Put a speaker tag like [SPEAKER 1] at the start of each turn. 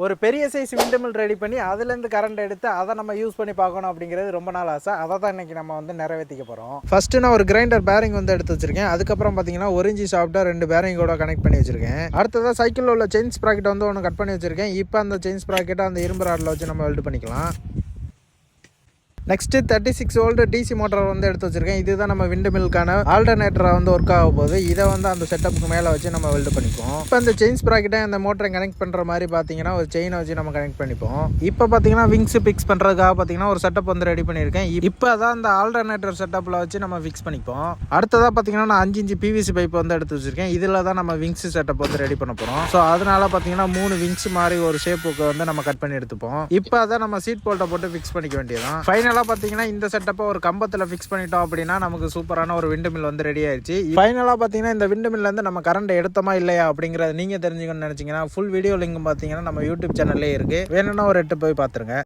[SPEAKER 1] ஒரு பெரிய size விண்டமில் ready பண்ணி அதுலேருந்து கரண்ட் எடுத்து அதை நம்ம யூஸ் பண்ணி பார்க்கணும் அப்படிங்கிறது ரொம்ப நாள் ஆசை. அதை தான் இன்றைக்கி நம்ம வந்து நிறைவேற்றிக்க போகிறோம். ஃபஸ்ட்டு நான் ஒரு கிரைண்டர் பேரிங் வந்து எடுத்து வச்சிருக்கேன். அதுக்கப்புறம் பார்த்தீங்கன்னா ஒரு இன்ச்சி சாஃப்ட்டாக 2 பேரிங்கோட கனெக்ட் பண்ணி வச்சிருக்கேன். அடுத்ததாக சைக்கிளில் உள்ள செயின் ஸ்ப்ராக்கெட் வந்து ஒன்று கட் பண்ணி வச்சிருக்கேன். இப்போ அந்த செயின் ஸ்ப்ராக்கெட்டை அந்த இரும்பு ராடில் வச்சு நம்ம வெல்ட் பண்ணிக்கலாம். நெக்ஸ்ட்டு 36 வோல்ட் டிசி மோட்டார் வந்து எடுத்து வச்சிருக்கேன். இதுதான் நம்ம விண்டு மில்லுக்கான ஆல்டர்னேட்டராக வந்து ஒர்க் ஆக போகுது. இதை வந்து அந்த செட்டப்புக்கு மேலே வச்சு நம்ம வெல்ட் பண்ணிப்போம். இப்போ அந்த செயின் ஸ்ப்ராக்கெட்டை அந்த மோட்டரை கனெக்ட் பண்ணுற மாதிரி பார்த்தீங்கன்னா ஒரு செயினை வச்சு நம்ம கனெக்ட் பண்ணிப்போம். இப்போ பார்த்தீங்கன்னா விங்ஸ் ஃபிக்ஸ் பண்ணுறதுக்காக பார்த்தீங்கன்னா ஒரு செட்டப் வந்து ரெடி பண்ணியிருக்கேன். இப்போ தான் அந்த ஆல்டர்னேட்டர் செட்டப்பில் வச்சு நம்ம ஃபிக்ஸ் பண்ணிப்போம். அடுத்ததாக பார்த்தீங்கன்னா நான் 5 இன்ச்சு பிவிசி பைப் வந்து எடுத்து வச்சிருக்கேன். இதில் தான் நம்ம விங்ஸ் செட்டப் வந்து ரெடி பண்ண போகிறோம். ஸோ அதனால பார்த்தீங்கன்னா 3 விங்ஸ் மாதிரி ஒரு ஷேப்புக்கு வந்து நம்ம கட் பண்ணி எடுத்துப்போம். இப்போ அதை நம்ம சீட் போல்ட்டை போட்டு ஃபிக்ஸ் பண்ணிக்க வேண்டியதான். ஃபைனலாக பார்த்தீங்கன்னா இந்த செட்டப்பை ஒரு கம்பத்தில் ஃபிக்ஸ் பண்ணிட்டோம் அப்படின்னா நமக்கு சூப்பரான ஒரு விண்டு மில் வந்து ரெடி ஆயிடுச்சு. ஃபைனலாக பார்த்தீங்கன்னா இந்த விண்டு மில்லேருந்து நம்ம கரண்ட் எடுத்தோமா இல்லையா அப்படிங்கிறத நீங்கள் தெரிஞ்சுக்கணும்னு நினச்சிங்கன்னா ஃபுல் வீடியோ லிங்க் பார்த்தீங்கன்னா நம்ம யூடியூப் சேனல்லே இருக்குது. வேணும்னா ஒரு 8 போய் பார்த்துருங்க.